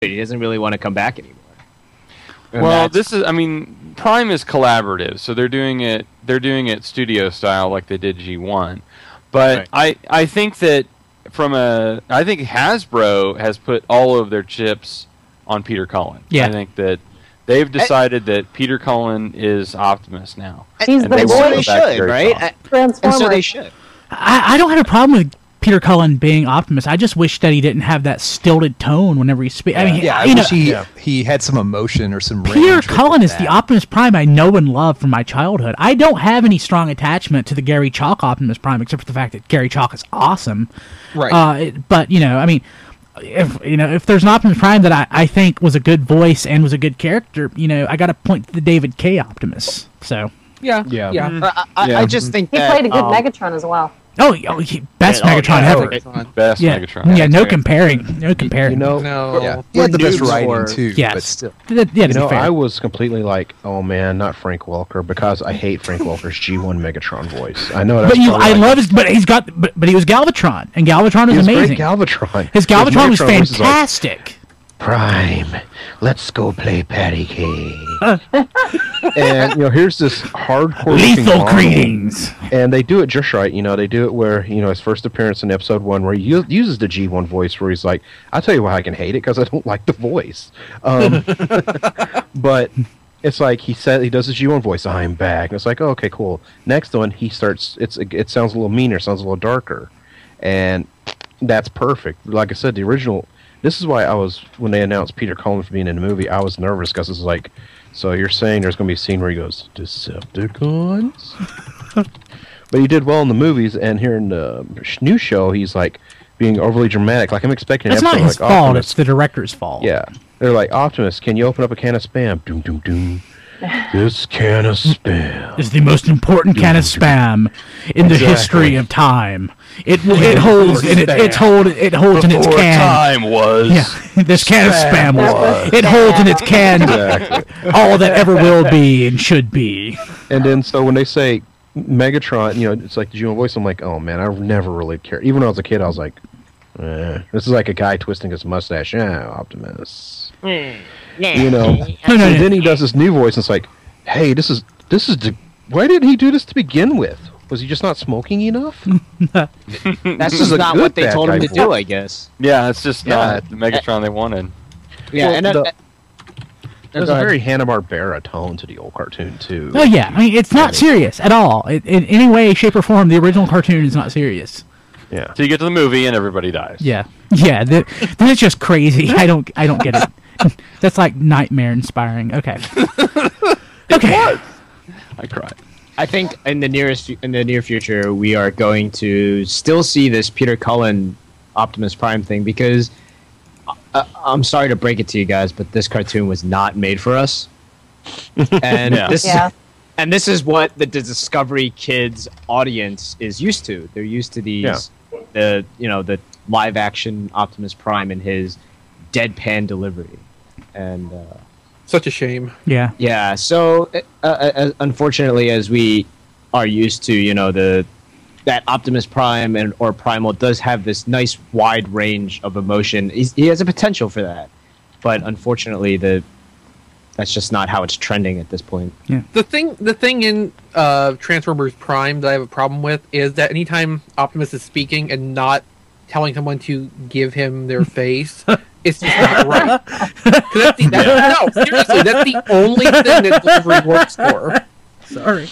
He doesn't really want to come back anymore. And well, Prime is collaborative, so they're doing it studio style like they did G1. But right. I think that I think Hasbro has put all of their chips on Peter Cullen. Yeah. I think that they've decided that Peter Cullen is Optimus now. He's the boy. They should, right? And so they should. I don't have a problem with Peter Cullen being Optimus. I just wish that he didn't have that stilted tone whenever he speaks. I wish he had some emotion or some range. Peter Cullen is the Optimus Prime I know and love from my childhood. I don't have any strong attachment to the Gary Chalk Optimus Prime, except for the fact that Gary Chalk is awesome. Right. But if there's an Optimus Prime that I think was a good voice and was a good character, I got to point to the David K. Optimus. So yeah. I just think he played a good Megatron as well. Best Megatron ever. Best Megatron. Yeah, no comparing. No comparing. He had the best writing too. Yes. But still. I was completely like, oh man, not Frank Welker, because I hate Frank Welker's G1 Megatron voice. I know that's but he was Galvatron, and Galvatron was amazing. Great Galvatron. His Galvatron was fantastic. Prime, let's go play patty cake. And here's this hardcore lethal greetings, and they do it just right. They do it where his first appearance in episode 1, where he uses the G1 voice, where he's like, "I'll tell you why I can hate it, because I don't like the voice." But it's like he does his G1 voice. I'm back, and it's like, oh, okay, cool. Next one, he starts. It sounds a little meaner, sounds a little darker, and that's perfect. Like I said, the original. This is why when they announced Peter Cullen for being in the movie, I was nervous, because it's like, so you're saying there's going to be a scene where he goes, Decepticons? But he did well in the movies, and here in the new show, he's like being overly dramatic. Like I'm expecting. It's not his fault. Optimus. It's the director's fault. Yeah, they're like, Optimus, can you open up a can of Spam? Doom doom doom. This can of Spam is the most important can of Spam in the history of time. It holds in its can. Time was. Yeah, this can of Spam was. It holds in its can all that ever will be and should be. And then so when they say Megatron, it's like the G1 voice. I'm like, oh man, I've never really cared. Even when I was a kid, I was like, this is like a guy twisting his mustache. Yeah, Optimus. Then he does this new voice, and it's like, hey, this is why didn't he do this to begin with? Was he just not smoking enough? That's just not what they told him to do, I guess. Yeah, it's just not the Megatron they wanted. Yeah, there's a very Hanna-Barbera tone to the old cartoon too. Oh yeah, it's not serious at all. In any way, shape, or form, the original cartoon is not serious. Yeah. So you get to the movie and everybody dies. Yeah. Then it's just crazy. I don't get it. That's like nightmare inspiring. Okay. Okay. I cried. I think in the near future we are going to still see this Peter Cullen Optimus Prime thing, because I'm sorry to break it to you guys, but this cartoon was not made for us. And this is what the Discovery Kids audience is used to. They're used to these the live action Optimus Prime and his deadpan delivery. And such a shame. Yeah. So unfortunately, as we are used to, that Optimus Prime or Primal does have this nice wide range of emotion. He has a potential for that, but unfortunately, that's just not how it's trending at this point. Yeah. The thing in Transformers Prime that I have a problem with is that anytime Optimus is speaking and not telling someone to give him their face, it's just not right. No, seriously, that's the only thing that delivery works for. Sorry.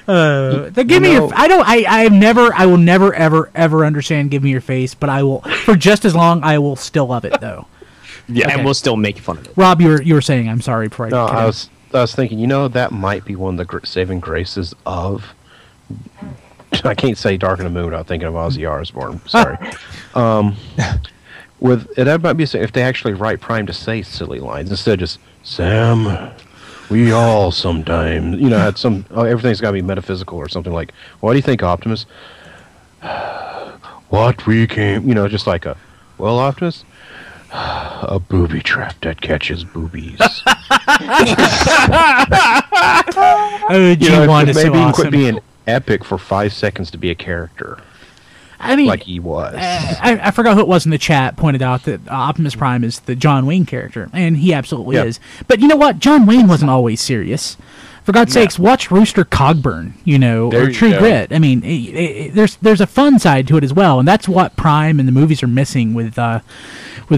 Give me your. I will never ever understand. Give me your face, but I will for just as long. I will still love it though. Yeah, and we'll still make fun of it. Rob, you were saying. I'm sorry. I was thinking. That might be one of the saving graces of. I can't say Dark in the Moon without thinking of Ozzy Osbourne. Sorry. That might be if they actually write Prime to say silly lines instead of just Sam. We all sometimes, had everything's got to be metaphysical or something like. What do you think, Optimus? What we came, just like Optimus. A booby trap that catches boobies. Maybe quit being epic for 5 seconds to be a character. I mean, like he was. I forgot who it was in the chat pointed out that Optimus Prime is the John Wayne character, and he absolutely is. But you know what? John Wayne wasn't always serious. For God's sakes, watch Rooster Cogburn, or True Grit. I mean, there's a fun side to it as well, and that's what Prime and the movies are missing with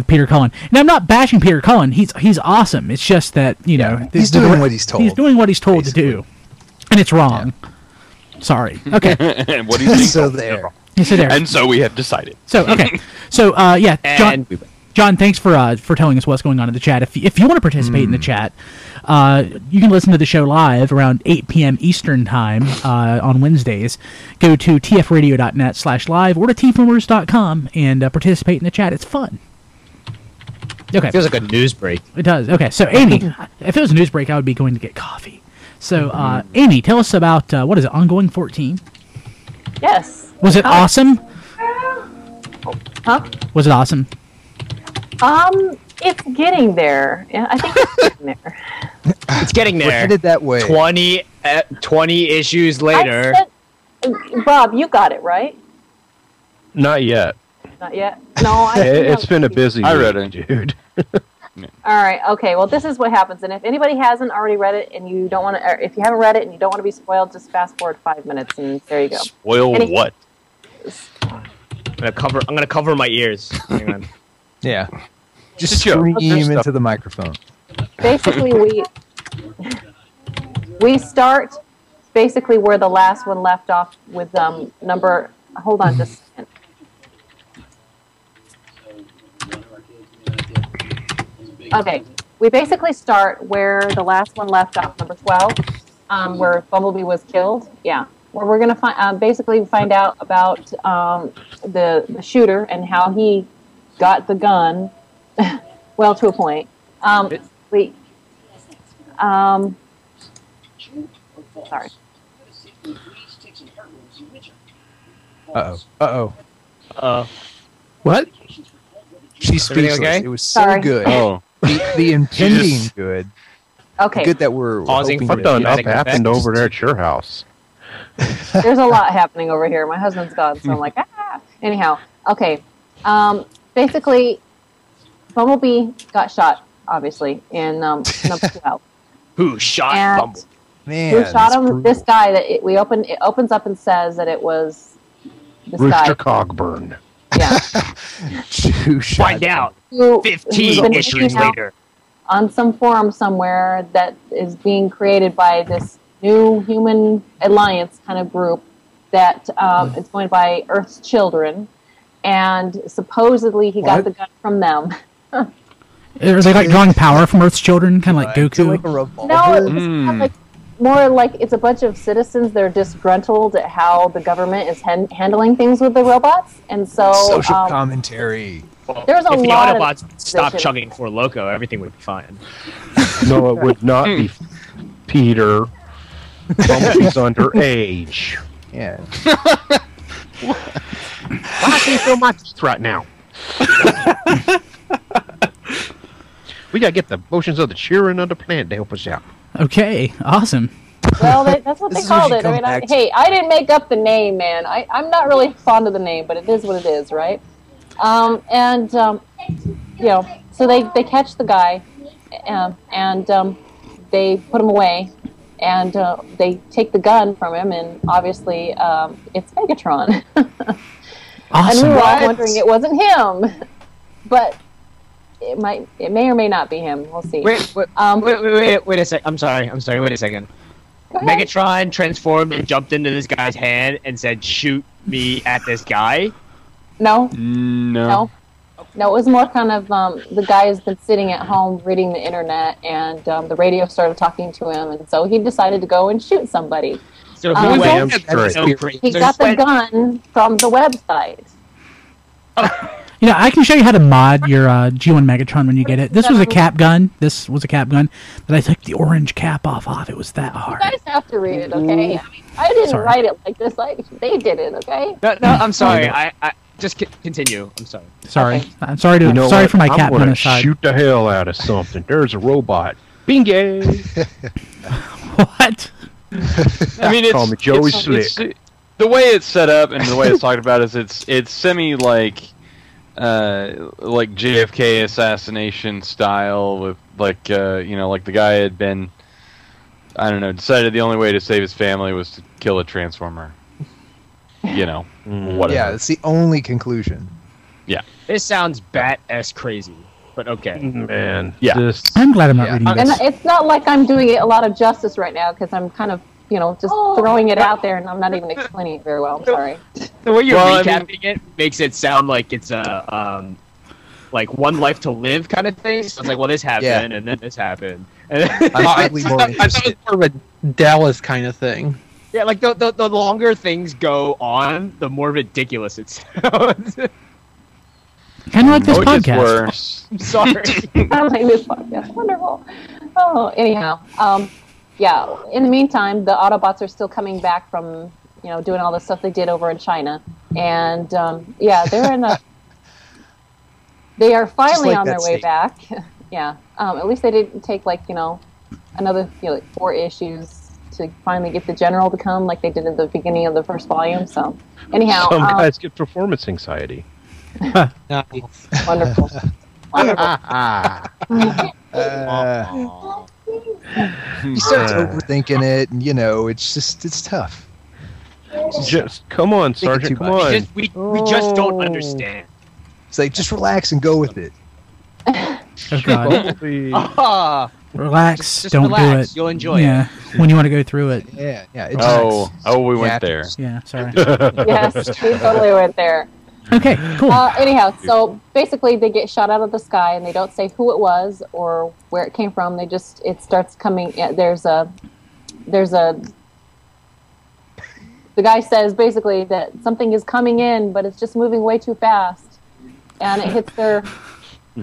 Peter Cullen. And I'm not bashing Peter Cullen; he's awesome. It's just that he's doing what he's told. He's doing what he's told to do, and it's wrong. Sorry. Okay. What do you think? So there. So there. And so we have decided. So okay. So John, thanks for telling us what's going on in the chat. If you want to participate in the chat, you can listen to the show live around 8 p.m. Eastern time on Wednesdays. Go to tfradio.net/live or to tfilmers.com and participate in the chat. It's fun. Okay. It feels like a news break. It does. Okay. So Amy, if it was a news break, I would be going to get coffee. So Amy, tell us about what is it? Ongoing 14. Yes. Was it awesome? Huh? Was it awesome? It's getting there. Yeah, I think it's getting there. It's getting there. We're headed that way. 20 issues later. Rob, you got it, right? Not yet. Not yet? No, It's been a busy I read week, it. dude. All right. Okay. Well, this is what happens. And if anybody hasn't already read it and you don't want to, or if you haven't read it and you don't want to be spoiled, just fast forward 5 minutes and there you go. Spoil what? I'm gonna cover my ears. Hang on. Yeah. Just scream into the microphone. Basically, we start basically where the last one left off with number. Hold on just a second. Okay, we basically start where the last one left off, number 12, where Bumblebee was killed. Yeah, where we're gonna basically find out about the shooter and how he got the gun. Well, to a point. Sorry. What? She's speechless. Okay? It was so Sorry. good. Oh. The impending good. Okay. Good that we're Pausing hoping for What done up dramatic happened effects. over there at your house? There's a lot happening over here. My husband's gone, so I'm like, ah. Anyhow, okay. Basically, Bumblebee got shot, obviously, in number 12. Who shot And Bumble? Man, who shot that's him? brutal. This guy that it opens up and says that it was this Rooster guy. Cogburn. Yeah. Who shot Find out. Who's 15 been issues hanging out later. on some forum somewhere that is being created by this new human alliance kind of group that is going by Earth's Children, and supposedly he got What? the gun from them. Are they like drawing power from Earth's children, kind of like Is it Goku? like a revolver? No, it's not like more like it's a bunch of citizens that are disgruntled at how the government is handling things with the robots, and so Social commentary. there's a If the lot of Autobots stopped exposition. chugging for Loco, everything would be fine. No, it would not be Peter. Bumblebee's underage. Yeah. Why can you feel my teeth right now? We gotta get the motions of the children of the planet to help us out. Okay, awesome. Well, that's what This they is what called you it. I come mean, back to. hey, I didn't make up the name, man. I'm not really fond of the name, but it is what it is, right? So they catch the guy, and they put him away, and they take the gun from him, and obviously it's Megatron. Awesome. And we were all wondering it wasn't him, but it may or may not be him. We'll see. Wait a sec. I'm sorry. Wait a second. Go ahead. Megatron transformed and jumped into this guy's hand and said, "Shoot me at this guy." No, No. no, it was more kind of the guy has been sitting at home reading the internet, and the radio started talking to him, and so he decided to go and shoot somebody. So he who went- went? He got the gun from the website. You know, I can show you how to mod your G1 Megatron when you get it. This was a cap gun. This was a cap gun that I took the orange cap off of. It was that You hard. guys have to read it, okay? I mean, I didn't Sorry. write it like this. Like they did it, okay? No, I'm sorry. I just continue. I'm sorry. Sorry. Okay. I'm sorry You know sorry what? for my I'm cap gonna genocide. shoot the hell out of something. There's a robot. Bingo! What? I mean, Call me Joey Slick. the way it's set up and the way it's talked about is it's semi like JFK assassination style with like the guy had been, I don't know, decided the only way to save his family was to kill a Transformer. Whatever. Yeah, it's the only conclusion. Yeah. This sounds bat-ass crazy, but okay. Man. Yeah. I'm glad I'm not reading And this. it's not like I'm doing it a lot of justice right now because I'm kind of, just throwing it out there and I'm not even explaining it very well. I'm sorry. The way you're Well, recapping it makes it sound like it's a like one life to live kind of thing. So it's like, well, this happened and then this happened. And I'm slightly more I thought it was interested. more of a Dallas kind of thing. yeah, like the longer things go on, the more ridiculous it sounds. Kind of like this Oh, it gets podcast. worse. I'm sorry. I like this podcast. Wonderful. Oh, anyhow. Yeah, in the meantime, the Autobots are still coming back from, doing all the stuff they did over in China. And, they're in a... They are finally like on their that way state. back. Yeah. At least they didn't take, another 4 issues to finally get the General to come like they did at the beginning of the first volume. So, anyhow... Some guys get performance anxiety. Nice. Wonderful. Wonderful. You start overthinking it, and it's tough. Just come on, Think it Sergeant. too Come much. on. We just don't understand. It's like just relax and go with it. Oh, God. Bumblebee. Ah, Relax. just Don't relax. do it. You'll enjoy Yeah, when you want to go through it. Yeah. We went Yeah. there. Yeah, sorry. Yes, we totally went there. Okay, cool. Anyhow, so basically they get shot out of the sky and they don't say who it was or where it came from. It starts coming. Yeah, the guy says basically that something is coming in, but it's just moving way too fast, and it hits their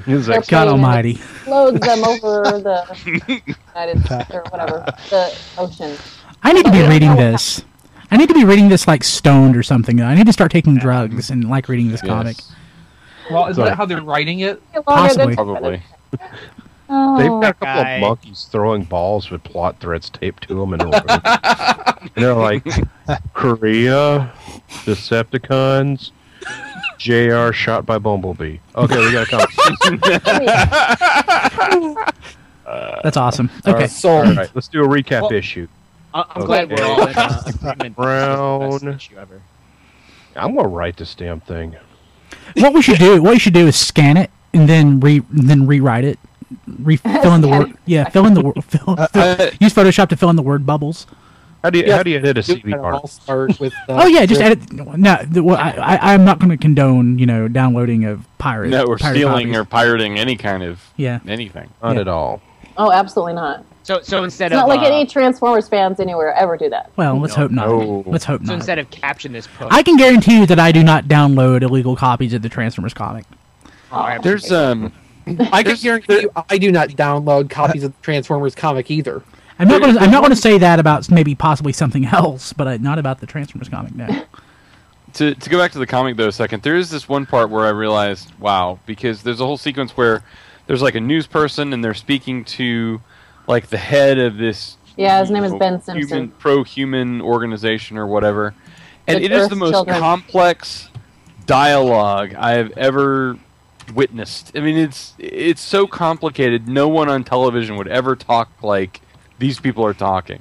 He's like, God plane and almighty. explodes them over the United or whatever the ocean. I need to be reading this. I need to be reading this like stoned or something. I need to start taking drugs and like reading this comic. Well, is that how they're writing it? Possibly. Probably. Oh, they've got a couple guy. of monkeys throwing balls with plot threads taped to them in a row. And they're like, Korea, Decepticons, JR shot by Bumblebee. Okay, we got a conversation. That's awesome. Okay. All right, let's do a recap issue. I'm glad we're all in agreement. Brown. Best issue ever. I'm gonna write this damn thing. What you should do is scan it and then rewrite it. Fill in the word. Yeah, fill in the word. Use Photoshop to fill in the word bubbles. How do you edit a You CB kind of all art? start with. Oh yeah, just edit. No, I'm not going to condone downloading of pirate. No, we're pirate stealing copies. or pirating any kind of anything. Not Yeah. at all. oh, absolutely not. So instead It's of not like any Transformers fans anywhere ever do that. Well, let's hope not. No. Let's hope so not. instead of caption this post, I can guarantee you that I do not download illegal copies of the Transformers comic. There's I can guarantee you, I do not download copies of the Transformers comic either. I'm not going to say that about maybe possibly something else, but not about the Transformers comic. No. To go back to the comic though a second, there is this one part where I realized, wow, because there's a whole sequence where there's like a news person and they're speaking to like the head of this Yeah, his name is Ben Simpson. pro-human organization or whatever, and The it is Earth's the most Children. complex dialogue I have ever witnessed. I mean, it's so complicated. No one on television would ever talk like these people are talking.